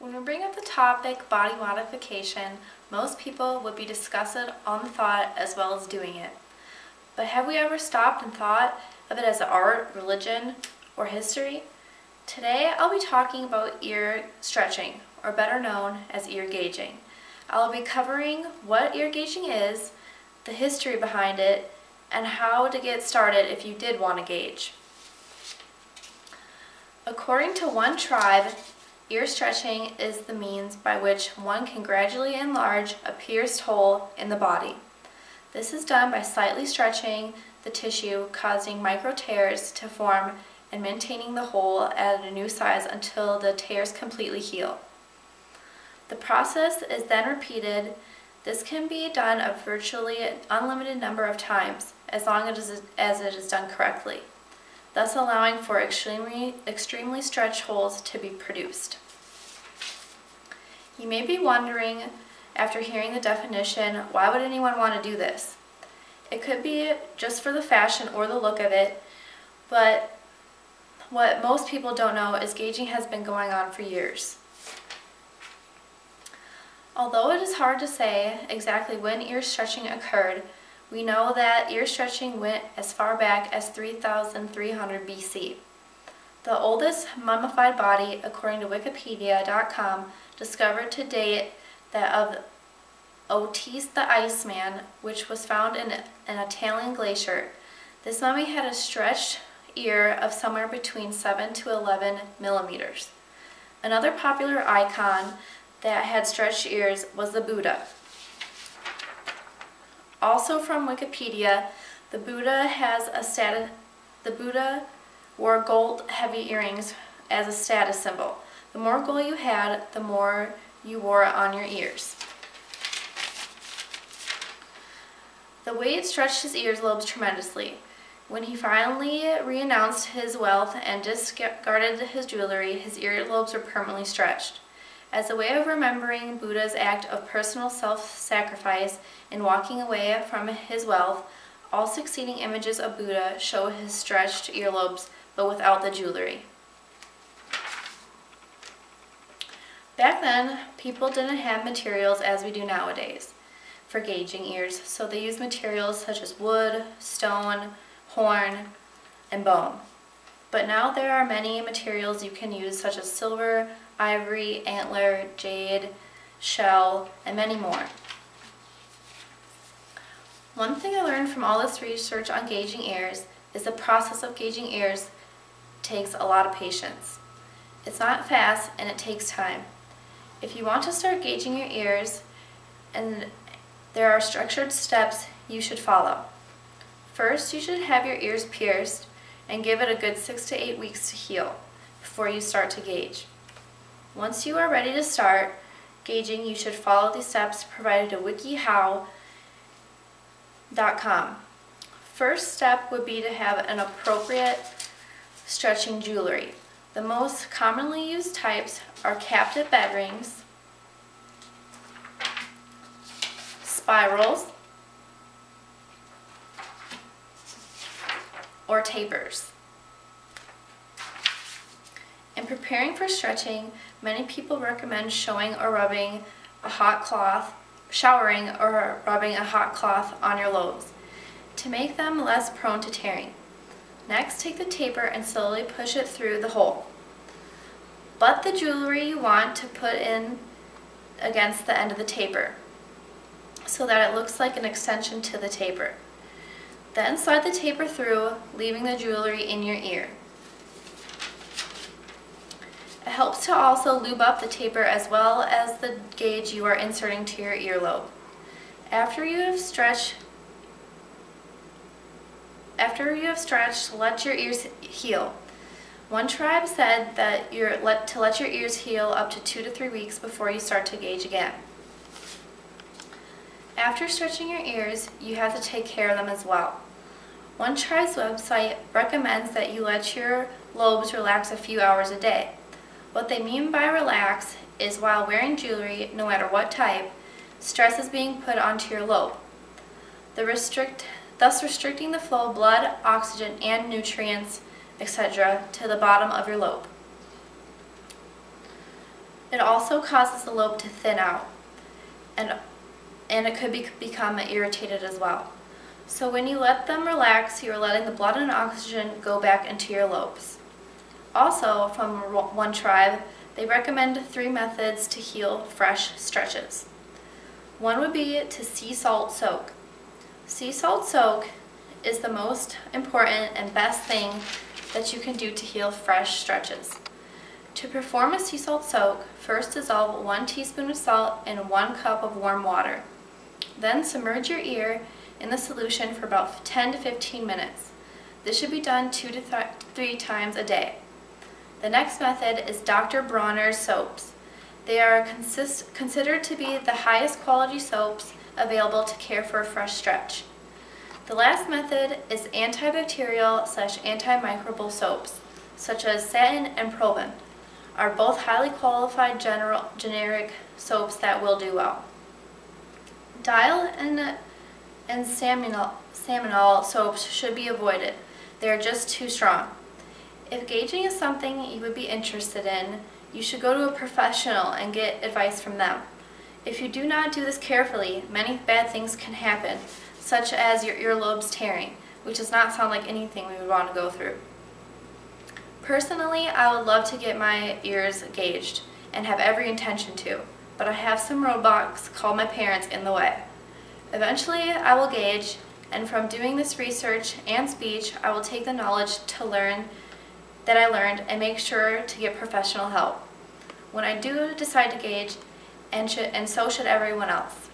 When we bring up the topic body modification, most people would be disgusted on the thought as well as doing it. But have we ever stopped and thought of it as art, religion, or history? Today I'll be talking about ear stretching, or better known as ear gauging. I'll be covering what ear gauging is, the history behind it, and how to get started if you did want to gauge. According to one tribe, ear stretching is the means by which one can gradually enlarge a pierced hole in the body. This is done by slightly stretching the tissue, causing micro tears to form and maintaining the hole at a new size until the tears completely heal. The process is then repeated. This can be done a virtually unlimited number of times, as long as it is done correctly, thus allowing for extremely stretched holes to be produced. You may be wondering, after hearing the definition, why would anyone want to do this? It could be just for the fashion or the look of it, but what most people don't know is gauging has been going on for years. Although it is hard to say exactly when ear stretching occurred, we know that ear stretching went as far back as 3,300 BC. The oldest mummified body, according to Wikipedia.com, discovered to date that of Otis the Iceman, which was found in an Italian glacier. This mummy had a stretched ear of somewhere between 7 to 11 millimeters. Another popular icon that had stretched ears was the Buddha. Also from Wikipedia, the Buddha wore gold heavy earrings as a status symbol. The more gold you had, the more you wore on your ears. The weight stretched his earlobes tremendously. When he finally renounced his wealth and discarded his jewelry, his earlobes were permanently stretched. As a way of remembering Buddha's act of personal self-sacrifice in walking away from his wealth, all succeeding images of Buddha show his stretched earlobes, but without the jewelry. Back then, people didn't have materials as we do nowadays for gauging ears, so they used materials such as wood, stone, horn, and bone. But now there are many materials you can use, such as silver, ivory, antler, jade, shell, and many more. One thing I learned from all this research on gauging ears is the process of gauging ears takes a lot of patience. It's not fast and it takes time. If you want to start gauging your ears, and there are structured steps you should follow. First, you should have your ears pierced and give it a good 6 to 8 weeks to heal before you start to gauge. Once you are ready to start gauging, you should follow the steps provided at wikihow.com. First step would be to have an appropriate stretching jewelry. The most commonly used types are captive bed rings, spirals, or tapers. In preparing for stretching, many people recommend showering or rubbing a hot cloth on your lobes to make them less prone to tearing. Next, take the taper and slowly push it through the hole. Butt the jewelry you want to put in against the end of the taper so that it looks like an extension to the taper. Then slide the taper through, leaving the jewelry in your ear. It helps to also lube up the taper as well as the gauge you are inserting to your earlobe. After you have stretched, let your ears heal. One tribe said that to let your ears heal up to 2 to 3 weeks before you start to gauge again. After stretching your ears, you have to take care of them as well. One tribe's website recommends that you let your lobes relax a few hours a day. What they mean by relax is while wearing jewelry, no matter what type, stress is being put onto your lobe, thus restricting the flow of blood, oxygen, and nutrients, etc., to the bottom of your lobe. It also causes the lobe to thin out, and it could become irritated as well. So when you let them relax, you are letting the blood and oxygen go back into your lobes. Also, from One Tribe, they recommend 3 methods to heal fresh stretches. One would be to sea salt soak. Sea salt soak is the most important and best thing that you can do to heal fresh stretches. To perform a sea salt soak, first dissolve 1 teaspoon of salt in 1 cup of warm water. Then submerge your ear in the solution for about 10 to 15 minutes. This should be done 2 to 3 times a day. The next method is Dr. Bronner's soaps. They are considered to be the highest quality soaps available to care for a fresh stretch. The last method is antibacterial/antimicrobial soaps, such as Satin and Probin, are both highly qualified generic soaps that will do well. Dial and Samonol soaps should be avoided. They are just too strong. If gauging is something you would be interested in, you should go to a professional and get advice from them. If you do not do this carefully, many bad things can happen, such as your earlobes tearing, which does not sound like anything we would want to go through. Personally, I would love to get my ears gauged and have every intention to, but I have some roadblocks called my parents in the way. Eventually, I will gauge, and from doing this research and speech, I will take the knowledge that I learned and make sure to get professional help when I do decide to gauge, and so should everyone else.